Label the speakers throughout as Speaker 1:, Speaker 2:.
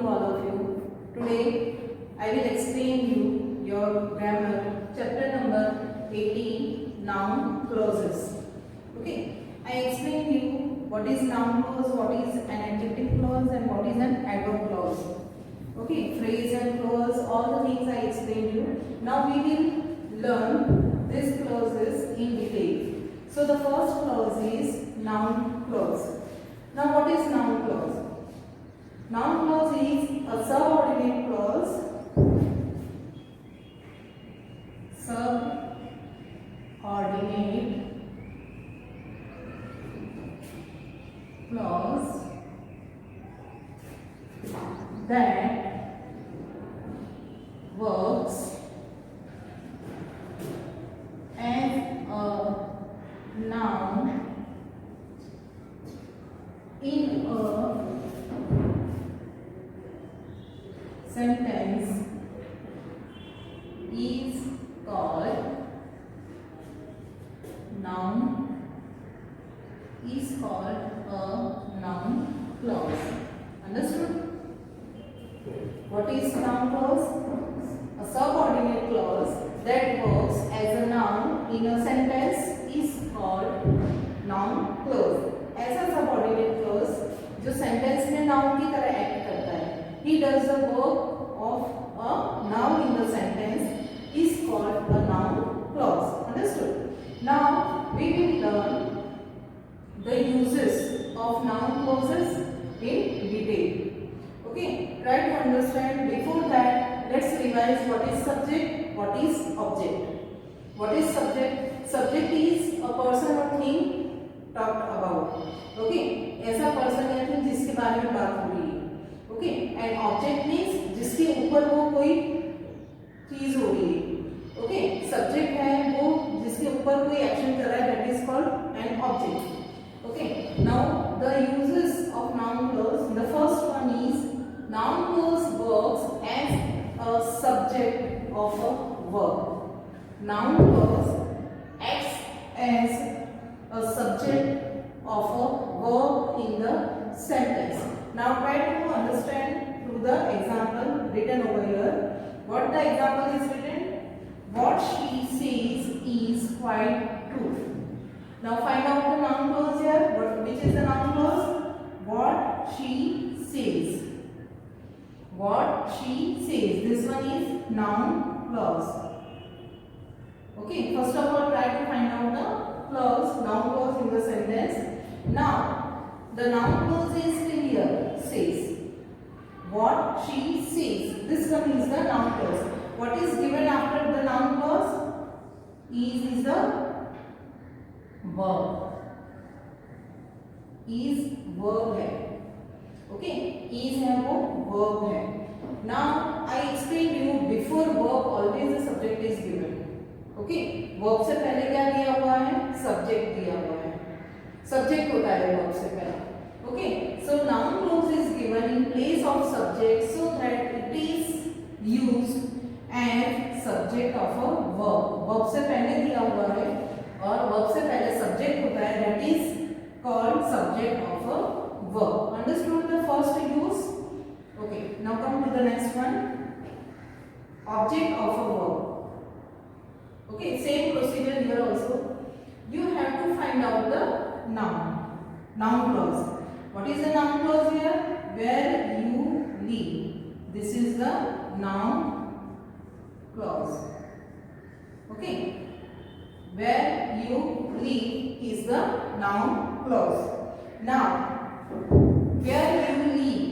Speaker 1: to all of you. Today I will explain you your grammar chapter number 18, noun clauses. Okay, I explain you what is noun clause, what is an adjective clause and what is an adverb clause. Okay, phrase and clause, all the things I explained you. Now we will learn these clauses in detail. So the first clause is noun clause. Now what is noun clause? Noun clause is a subordinate clause. Subordinate clause that works as a noun in a sentence is called noun, is called a noun clause. Understood? What is noun clause? A subordinate clause that works as a noun in a sentence is called noun clause. ऐसा subordinate clause जो sentence में noun की तरह act करता है, he does the work of a noun in the sentence is called a noun clause. Understood? Now we will learn the uses of noun clauses in detail. Okay, try to understand. Before that, let's revise what is subject, what is object. What is subject? Subject is a person or thing talked about. Okay, ऐसा person या thing जिसके बारे में बात हो रही है. Okay, and object means जिसके ऊपर वो कोई चीज हो रही है. Okay, subject है वो जिसके ऊपर कोई action कर रहा है, that is called an object. Okay, now the uses of noun clause. The first one is noun clause works as a subject of a verb. Noun clause acts as a subject of a verb in the sentence. Now try to understand through the example written over here. What the example is written? What she says is quite true. Now find out the noun clause here. Which is the noun clause? What she says. What she says. This one is noun clause. Okay, first of all try to find out the clause, noun clause in the sentence. Now the noun clause is clear. Says. What she says. This one is the noun clause. What is given after the noun clause? Is the verb. Is verb है. Okay, is है वो verb है. Now I explained you before verb always the subject is given. Okay, verb से पहले क्या दिया हुआ है? Subject दिया हुआ है. Subject होता है verb से पहले. Okay, so noun clause is given in place of subject so that it is used as subject of a verb. Verb से पहले दिया हुआ है और verb से पहले subject होता है, that is called subject of a verb. Understood the first use? Okay, now come to the next one. Object of a verb. Okay, same procedure here also. You have to find out the noun clause. What is the noun clause here? Where you live. This is the noun clause. Okay, where you live is the noun clause. Now, where you live,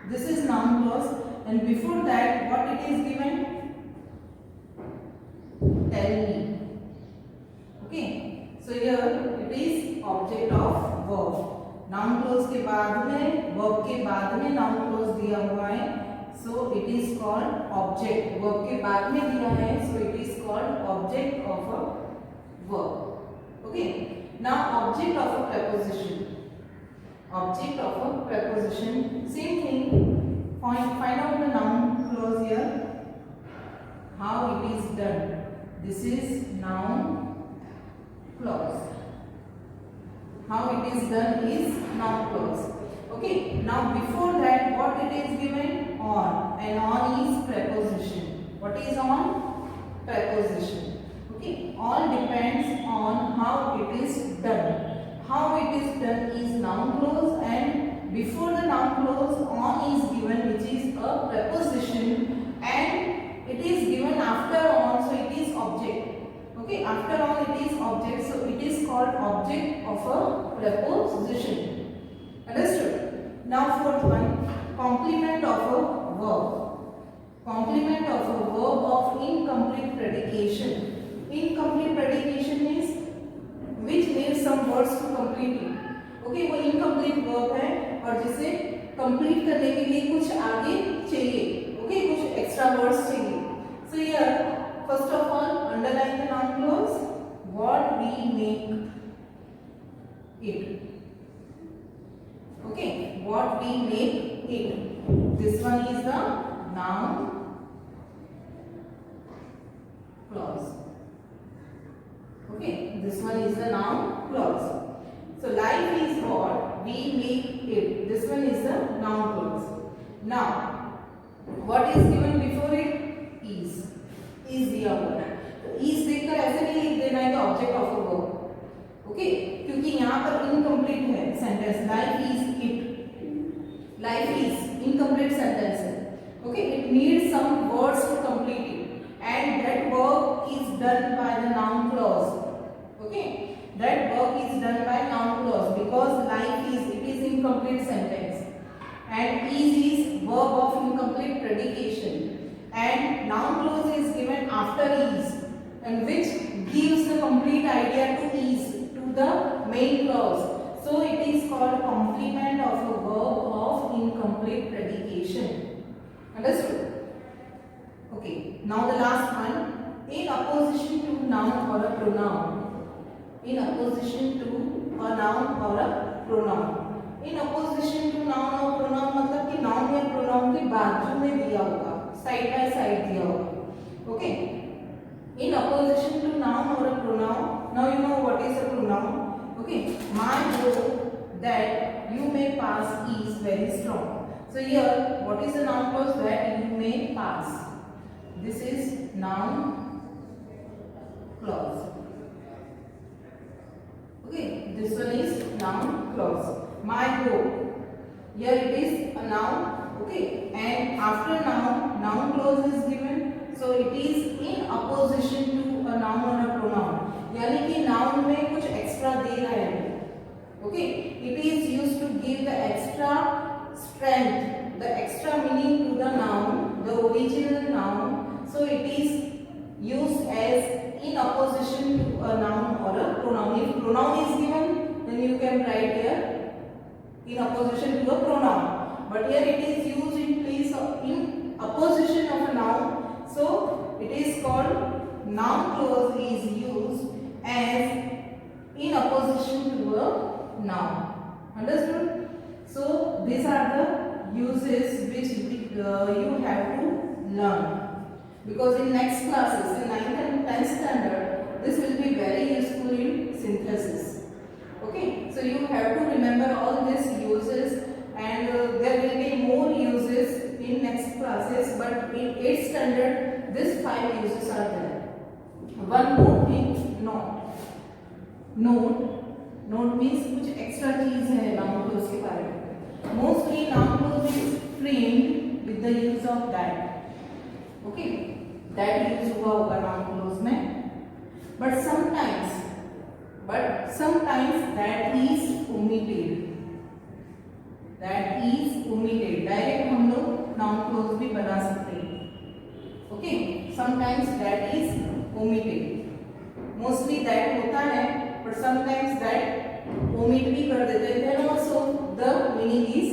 Speaker 1: this is noun clause, and before that, what it is given? Tell me. Okay, so here it is object of verb. Noun clause के बाद में verb के बाद में noun clause दिया हुआ है, so it is called object. Verb के बाद में दिया है, so it is called object of a verb. Okay, now object of a preposition. Object of a preposition, same thing. Find out the noun clause here. How it is done. This is noun clause. How it is done is noun clause. Okay, now before that what it is given? On, and on is preposition. What is on? Preposition. Okay, all depends on how it is done. How it is done is noun clause, and before the noun clause on is given, which is a preposition, and it is given after on, so it is object. Okay, after on it is object, so it is called object of a preposition. Understood? Now fourth one, complement of a verb. Complement of a verb of incomplete predication. Incomplete predication is which needs some words to complete it. Okay, वो incomplete verb है और जिसे complete करने के लिए कुछ आगे चाहिए. Okay, कुछ extra words चाहिए. So here, first of all, underline the noun clause. What we make it. Okay, what we make it. This one is the noun clause. Okay, this one is the noun clause. So life is what we make it. This one is the noun clause. Now, what is given before it? Is. Is दिया हुआ है. तो is देखकर ऐसे नहीं लिख देना है the object of a verb. Okay, क्योंकि यहाँ पर incomplete है sentence. Life is it. Life is incomplete sentence है. Okay, it needs some words to complete it, and that work is done by the noun clause. Okay, that work is done by noun clause because life is, it is incomplete sentence, and is verb of incomplete predication, and noun clause is given after is, and which gives the complete idea to is, to the main clause. So it is called complement of a verb of incomplete predication. Understood? Okay, now the last one, in opposition to noun or a pronoun. In opposition to a noun or a pronoun. In opposition to noun or pronoun मतलब कि noun या pronoun के बाजू में दिया होगा, side by side दिया होगा. Okay, in opposition to noun or a pronoun. Now you know what is a pronoun. Okay, my hope that you may pass is very strong. So here, what is the noun clause? That you may pass. This is noun clause. Okay, this one is noun clause. My hope. Here it is a noun. Okay, and after noun, noun clause is given. So it is in opposition to a noun or a pronoun. यानी कि noun में कुछ extra दे रहा है. Okay, it is used to give the extra strength, the extra meaning to the noun, the original noun. So it is used as in opposition to a noun or a pronoun. If pronoun is given, then you can write here in opposition to a pronoun. But here it is used in place of, in opposition of a noun. So it is called noun clause is used as in opposition to a noun. Understood? So these are the uses which you have to learn, because in next classes, in 9th and 10th standard, this will be very useful in synthesis. Okay, so you have to remember all these uses, and there will be more uses in next classes, but in 8th standard these 5 uses are there. One more thing, note. Note means कुछ extra चीज है noun clause के बारे में. Mostly noun clause is framed with the use of that. Okay, that use हुआ होगा noun clause में. But sometimes that is omitted. Direct हम लोग noun clause भी बना सकते हैं. Okay, sometimes that is omitted. Mostly that होता है, but sometimes that omit भी कर देते हैं. Then also the meaning is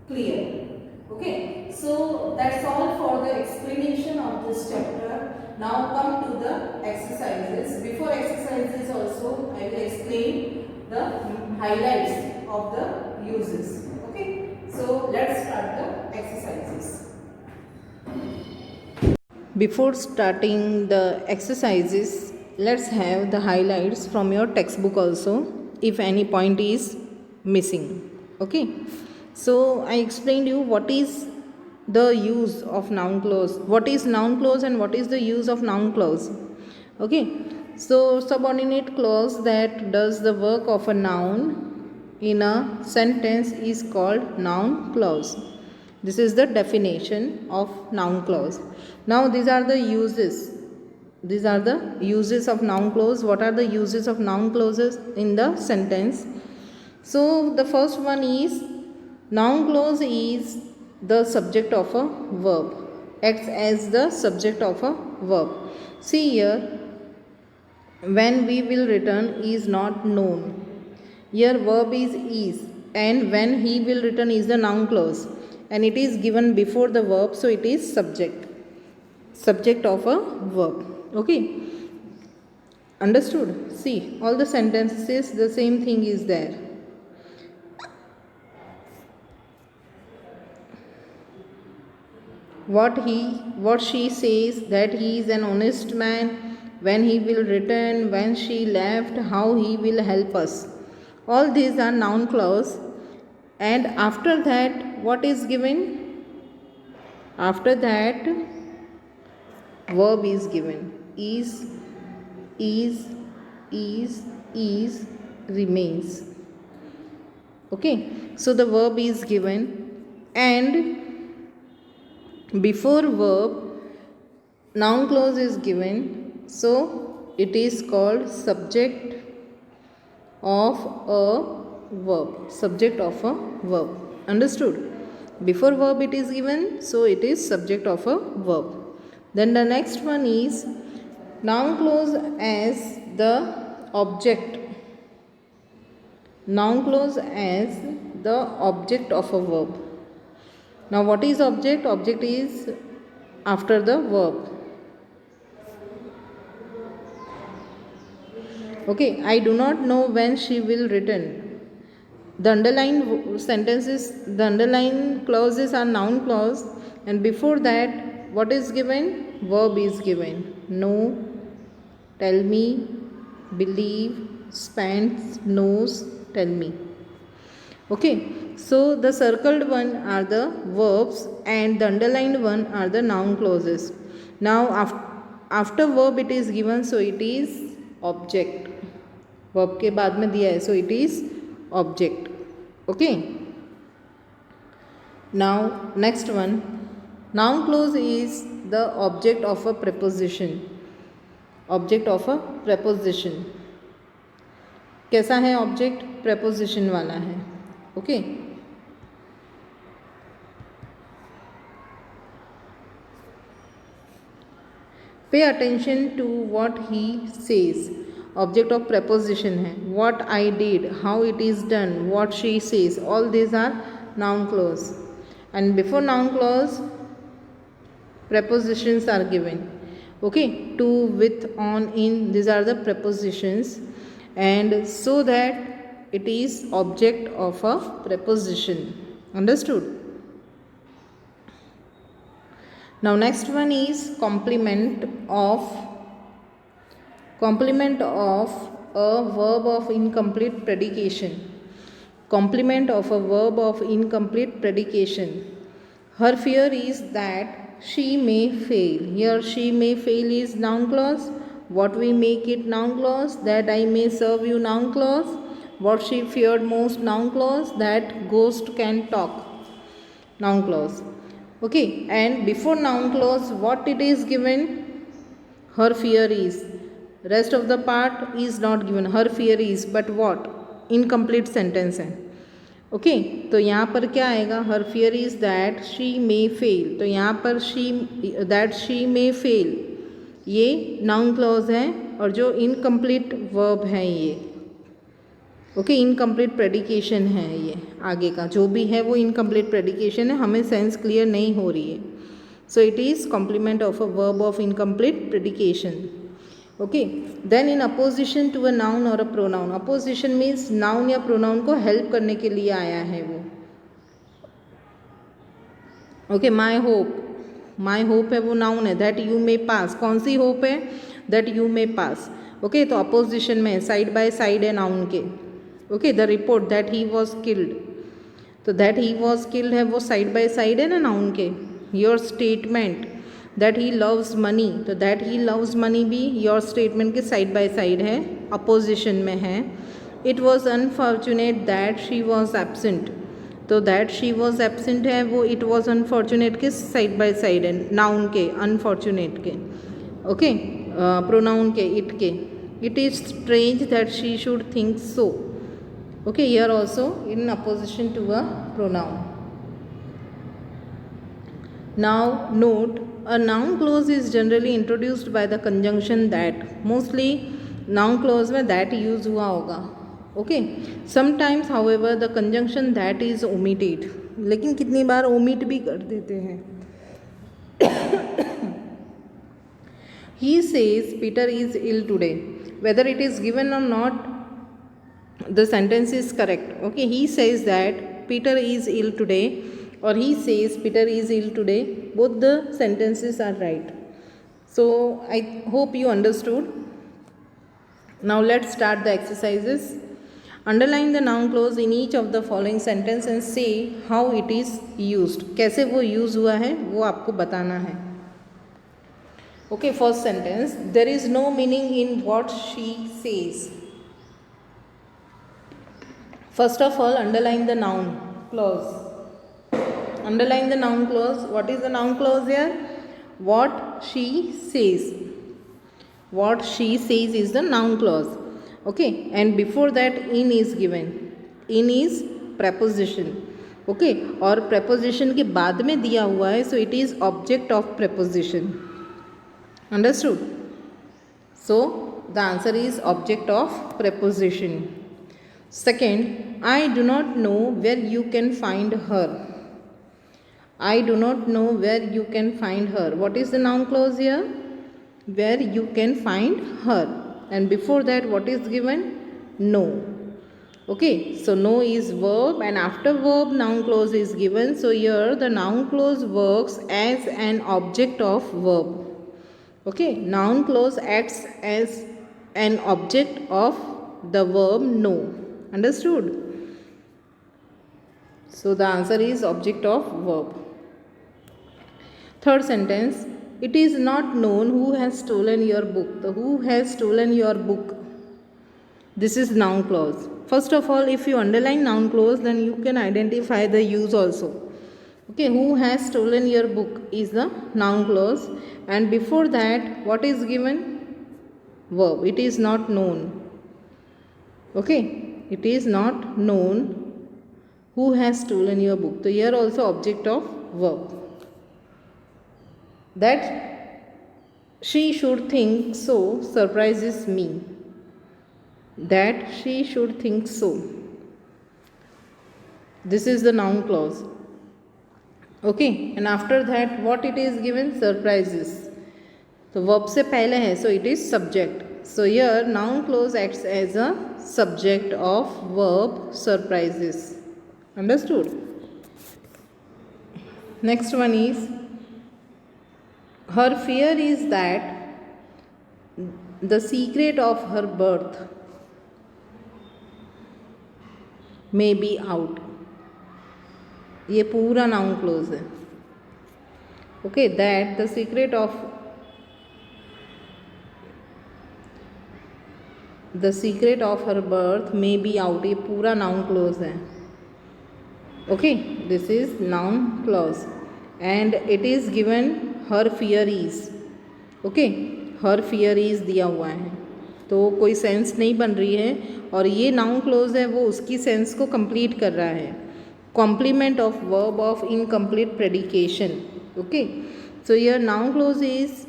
Speaker 1: clear. Okay, so that's all for the explanation of this chapter. Now come to the exercises. Before exercises also, I will explain the highlights of the uses. Okay, so let's start the exercises. Before starting the exercises, let's have the highlights from your textbook also, if any point is missing. Okay, so I explained you what is the use of noun clause, what is noun clause and what is the use of noun clause. Okay, so subordinate clause that does the work of a noun in a sentence is called noun clause. This is the definition of noun clause. Now these are the uses, these are the uses of noun clause. What are the uses of noun clauses in the sentence? So the first one is, noun clause is the subject of a verb, acts as the subject of a verb. See here, when we will return is not known. Here verb is, and when he will return is the noun clause, and it is given before the verb, so it is subject of a verb. Okay, understood? See, all the sentences the same thing is there. What she says, that he is an honest man, when he will return, when she left, how he will help us. All these are noun clause. And after that, what is given? After that, verb is given. Is, remains. Okay, so the verb is given, and before verb noun clause is given, so it is called subject of a verb, subject of a verb. Understood? Before verb it is given, so it is subject of a verb. Then the next one is noun clause as the object. Noun clause as the object of a verb. Now what is object? Object is after the verb. Okay, I do not know when she will return. The underlined sentences, the underlined clauses are noun clause, and before that what is given? Verb is given. Know, tell me, believe, spends, knows, tell me. Okay, so the circled one are the verbs and the underlined one are the noun clauses. Now after verb it is given, so it is object. Verb के बाद में दिया है, so it is object. Okay. Now next one, noun clause is the object of a preposition. Object of a preposition. कैसा है object? Preposition वाला है. Okay. Pay attention to what he says. Object of preposition है. What I did, how it is done, what she says, all these are noun clause. And before noun clause, prepositions are given. Okay, to, with, on, in, these are the prepositions, and so that it is object of a preposition. Understood? Now next one is complement of a verb of incomplete predication. Complement of a verb of incomplete predication. Her fear is that she may fail. Here she may fail is noun clause. What we make it noun clause? That I may serve you noun clause. What she feared most noun clause? That ghost can talk noun clause. Okay, and before noun clause what it is given? Her fear is. Rest of the part is not given. Her fear is, but what? Incomplete sentence है. Okay, तो यहाँ पर क्या आएगा? Her fear is that she may fail. तो यहाँ पर that she may fail ये नाउन क्लॉज है, और जो इनकम्प्लीट वर्ब है ये ओके इनकम्प्लीट प्रेडिकेशन है. ये आगे का जो भी है वो इनकम्प्लीट प्रेडिकेशन है, हमें सेंस क्लियर नहीं हो रही है. So it is complement of a verb of incomplete predication. Okay, then in apposition to a noun और a pronoun. Apposition means noun या प्रोनाउन को हेल्प करने के लिए आया है वो. ओके, माई होप है वो नाउन है. दैट यू मे पास, कौन सी होप है? That you may pass. Okay, तो अपोजिशन में साइड बाय साइड है नाउन के. Okay, the report that he was killed. तो दैट ही वॉज किल्ड है वो साइड बाय साइड है ना नाउन के. Your statement that he loves money, तो दैट ही लव्स मनी भी योर स्टेटमेंट के साइड बाय साइड है, अपोजिशन में है. It was unfortunate that she was absent, तो दैट शी वॉज एब्सेंट है वो इट वॉज अनफॉर्चुनेट के साइड बाय साइड है, नाउन के अनफॉर्चुनेट के. ओके, प्रोनाउन के इट के. It is strange that she should think so. Okay, here also in apposition to a pronoun. Now note, a noun clause is generally introduced by the conjunction that. Mostly noun clause में that use हुआ होगा. Okay, sometimes however the conjunction that is omitted, लेकिन कितनी बार omit भी कर देते हैं. He says Peter is ill today. Whether it is given or not, the sentence is correct. Okay, he says that Peter is ill today, or he says Peter is ill today. Both the sentences are right. So I hope you understood. Now let's start the exercises. Underline the noun clause in each of the following sentence and say how it is used. कैसे वो use हुआ है वो आपको बताना है. Okay, first sentence. There is no meaning in what she says. First of all, underline the noun clause. Underline the noun clause. What is the noun clause here? What she says. What she says is the noun clause. Okay, and before that in is given. In is preposition. Okay, और preposition के बाद में दिया हुआ है, so it is object of preposition. Understood? So the answer is object of preposition. Second, I do not know where you can find her. I do not know where you can find her. What is the noun clause here? Where you can find her. And before that, what is given? No. Okay, so no is verb, and after verb noun clause is given. So here the noun clause works as an object of verb. Okay, noun clause acts as an object of the verb no. Understood? So the answer is object of verb. Third sentence, it is not known who has stolen your book. So who has stolen your book? This is noun clause. First of all, if you underline noun clause, then you can identify the use also. Okay, who has stolen your book is the noun clause, and before that what is given? Verb. It is not known. Okay, it is not known who has stolen your book. So here also object of verb. That she should think so surprises me. That she should think so. This is the noun clause. Okay, and after that what it is given? Surprises. So verb से पहले है, so it is subject. So here noun clause acts as a subject of verb surprises. Understood? Next one is, her fear is that the secret of her birth may be out. ये पूरा noun close है. Okay, that the secret of her birth may be out, ये पूरा noun close है. Okay, this is noun close and it is given her fear is. Okay, her fear is दिया हुआ है, तो कोई सेंस नहीं बन रही है, और ये नाउन क्लोज है वो उसकी सेंस को कंप्लीट कर रहा है. Complement of verb of incomplete predication. Okay, so here noun clause is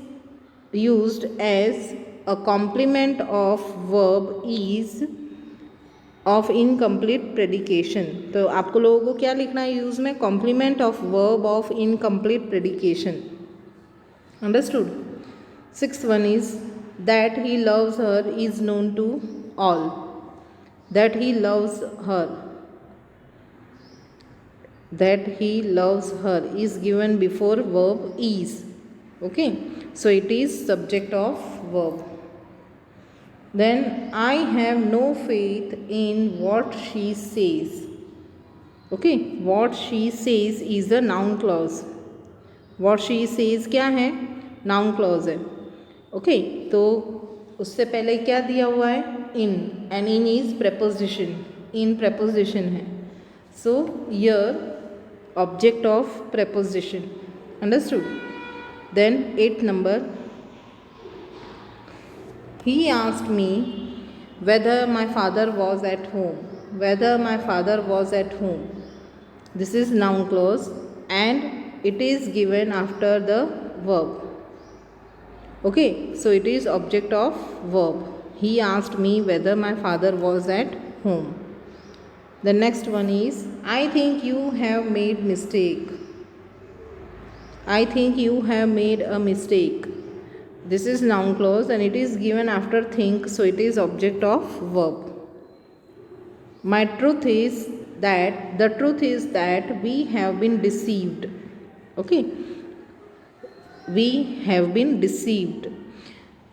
Speaker 1: used as a complement of verb is of incomplete predication. तो आपको लोगों को क्या लिखना है यूज में? complement of verb of incomplete predication. Understood? Sixth one is, that he loves her is known to all. That he loves her. That he loves her is given before verb is. Okay, so it is subject of verb. Then I have no faith in what she says. Okay, what she says is the noun clause. What she says क्या है, noun clause है. Okay, तो उससे पहले क्या दिया हुआ है, in, and in is preposition, in preposition है. So here object of preposition. Understood. Then 8th number, he asked me whether my father was at home. Whether my father was at home, this is noun clause and it is given after the verb. Okay, so it is object of verb. He asked me whether my father was at home. The next one is, I think you have made mistake. I think you have made a mistake. This is noun clause and it is given after think, so it is object of verb. My truth is that, the truth is that we have been deceived. Okay, we have been deceived.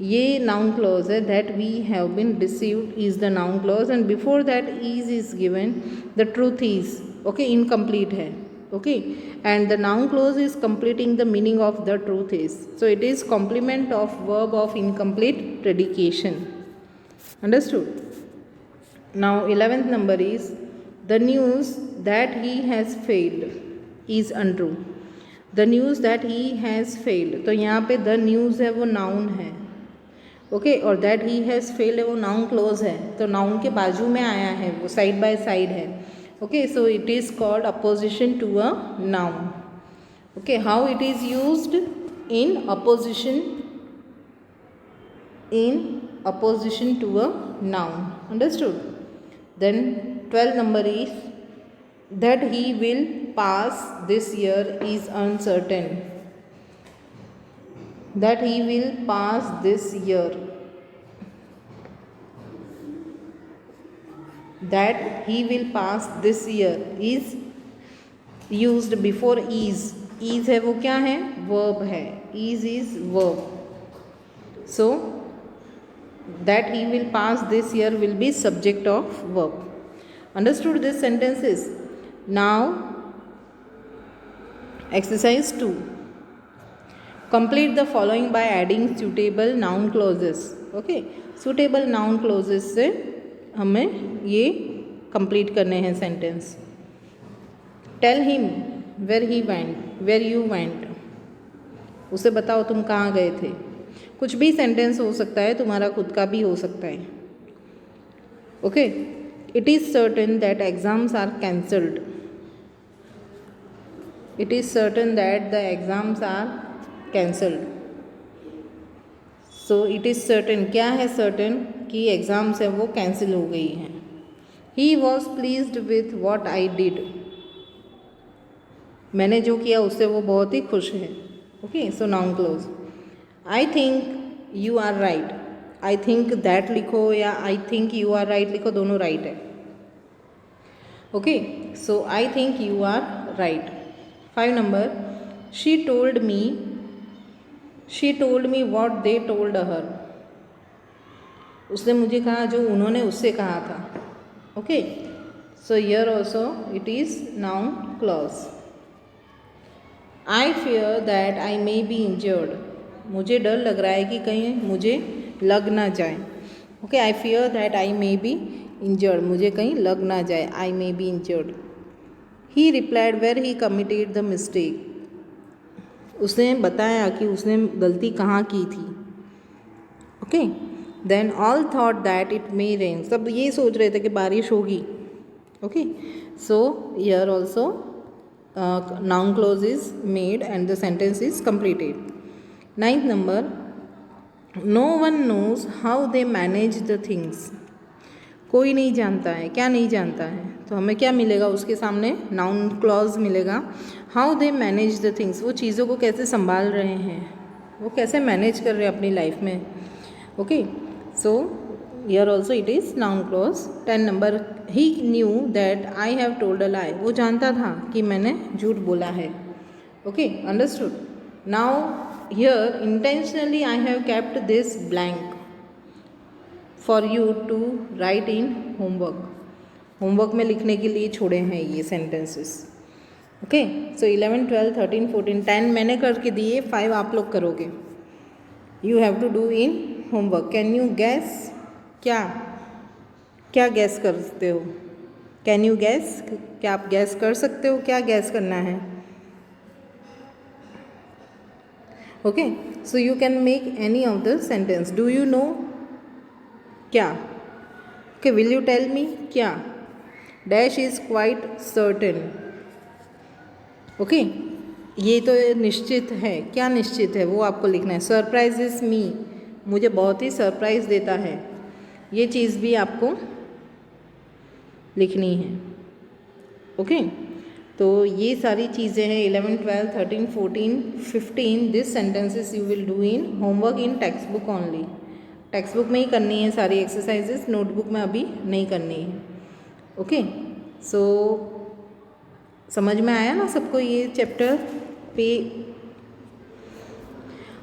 Speaker 1: ये noun clause है, that we have been deceived is the noun clause and before that is given. The truth is, okay, incomplete है. Okay, and the noun clause is completing the meaning of the truth is, so it is complement of verb of incomplete predication. Understood. Now 11th number is, the news that he has failed is untrue. The news that he has failed, तो यहाँ पे the news है वो noun है. Okay, और that he has failed है वो noun close है, तो नाउन के बाजू में आया है, वो साइड बाय साइड है. Okay, so it is called apposition to a noun. Okay, how it is used, in apposition, in apposition to a noun. Understood. Then 12th number is, that he will pass this year is uncertain. That he will pass this year. That he will pass this year is used before is. Is है वो क्या है, verb है. is verb. So that he will pass this year will be subject of verb. Understood this sentences? Now exercise 2. Complete the following by adding suitable noun clauses. Okay, suitable noun clauses से हमें ये complete करने हैं sentence. Tell him where he went, where you went. उसे बताओ तुम कहाँ गए थे. कुछ भी sentence हो सकता है, तुम्हारा खुद का भी हो सकता है. Okay, it is certain that exams are cancelled. It is certain that the exams are cancelled. So it is certain, क्या है certain, कि एग्ज़ाम्स है वो कैंसिल हो गई हैं. He was pleased with what I did. मैंने जो किया उससे वो बहुत ही खुश है. Okay, so noun clause. I think you are right. I think that लिखो या I think you are right लिखो, दोनों राइट है. Okay, so I think you are right. 5 number, she told me what they told her. उसने मुझे कहा जो उन्होंने उससे कहा था. Okay, so here also it is noun clause. I fear that I may be injured. मुझे डर लग रहा है कि कहीं मुझे लग ना जाए. Okay, I fear that I may be injured, मुझे कहीं लग ना जाए, I may be injured. He replied where he committed the mistake. उसने बताया कि उसने गलती कहाँ की थी. Okay, then all thought that it may rain. सब ये सोच रहे थे कि बारिश होगी. Okay, so here also noun clause is made and the sentence is completed. 9th number, no one knows how they manage the things. कोई नहीं जानता है, क्या नहीं जानता है, तो हमें क्या मिलेगा उसके सामने, नाउन क्लॉज मिलेगा. How they manage the things, वो चीज़ों को कैसे संभाल रहे हैं, वो कैसे मैनेज कर रहे हैं अपनी लाइफ में. Okay, so here also it is noun clause. 10 number, he knew that I have told a lie. वो जानता था कि मैंने झूठ बोला है. Okay, understood. Now here intentionally I have kept this blank for you to write in homework. Homework में लिखने के लिए छोड़े हैं ये सेंटेंसेस। ओके, सो 11, 12, 13, 14, 10 मैंने करके दिए, 5 आप लोग करोगे। You have to do in homework. Can you guess? क्या क्या गैस करते हो? Can you guess? क्या आप गैस कर सकते हो? क्या गैस करना है? Okay, so you can make any of the sentence. Do you know? क्या? Okay, will you tell me? क्या? Dash is quite certain. Okay, ये तो निश्चित है। क्या निश्चित है वो आपको लिखना है। सरप्राइजेस मी, मुझे बहुत ही सरप्राइज देता है। ये चीज़ भी आपको लिखनी है। ओके, तो ये सारी चीज़ें हैं 11, 12, 13, 14, 15 this sentences you will do in homework in text book only. Text book में ही करनी है सारी एक्सरसाइजेस, नोटबुक में अभी नहीं करनी है। ओके, सो समझ में आया ना सबको ये चैप्टर पे?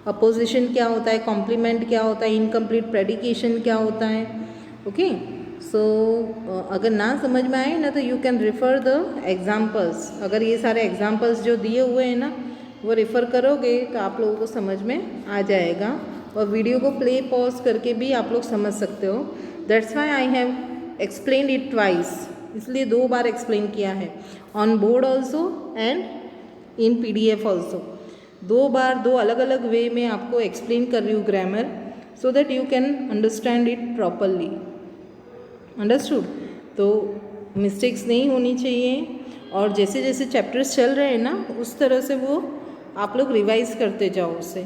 Speaker 1: अपोजिशन क्या होता है, कॉम्प्लीमेंट क्या होता है, इनकम्प्लीट प्रेडिकेशन क्या होता है। ओके, सो अगर ना समझ में आए ना तो you can refer the examples. अगर ये सारे एग्जाम्पल्स जो दिए हुए हैं ना वो रिफ़र करोगे तो आप लोगों को समझ में आ जाएगा। और वीडियो को प्ले पॉज करके भी आप लोग समझ सकते हो। That's why I have explained it twice, इसलिए 2 बार एक्सप्लेन किया है, on board also and in PDF also. 2 बार 2 अलग अलग वे में आपको एक्सप्लेन कर रही हूँ grammar, so that you can understand it properly. Understood? तो मिस्टेक्स नहीं होनी चाहिए। और जैसे जैसे चैप्टर्स चल रहे हैं ना उस तरह से वो आप लोग रिवाइज करते जाओ, उससे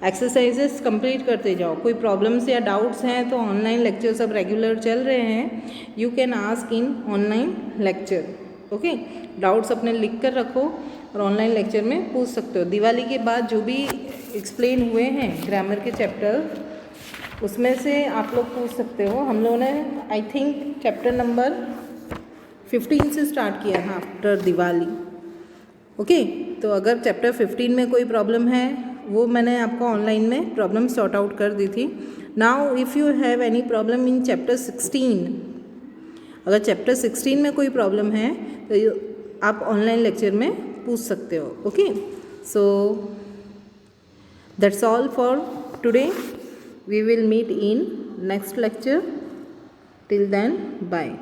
Speaker 1: एक्सरसाइजेस कंप्लीट करते जाओ। कोई प्रॉब्लम्स या डाउट्स हैं तो ऑनलाइन लेक्चर सब रेगुलर चल रहे हैं, you can ask in online lecture. Okay, doubts अपने लिख कर रखो और ऑनलाइन लेक्चर में पूछ सकते हो। दिवाली के बाद जो भी एक्सप्लेन हुए हैं ग्रामर के चैप्टर उसमें से आप लोग पूछ सकते हो। हम लोगों ने आई थिंक चैप्टर नंबर 15 से स्टार्ट किया था आफ्टर दिवाली। ओके, तो अगर चैप्टर 15 में कोई प्रॉब्लम है वो मैंने आपको ऑनलाइन में प्रॉब्लम सॉर्ट आउट कर दी थी। Now if you have any problem in chapter 16, अगर चैप्टर 16 में कोई प्रॉब्लम है तो आप ऑनलाइन लेक्चर में पूछ सकते हो। Okay, so that's all for today. We will meet in next lecture. Till then, bye.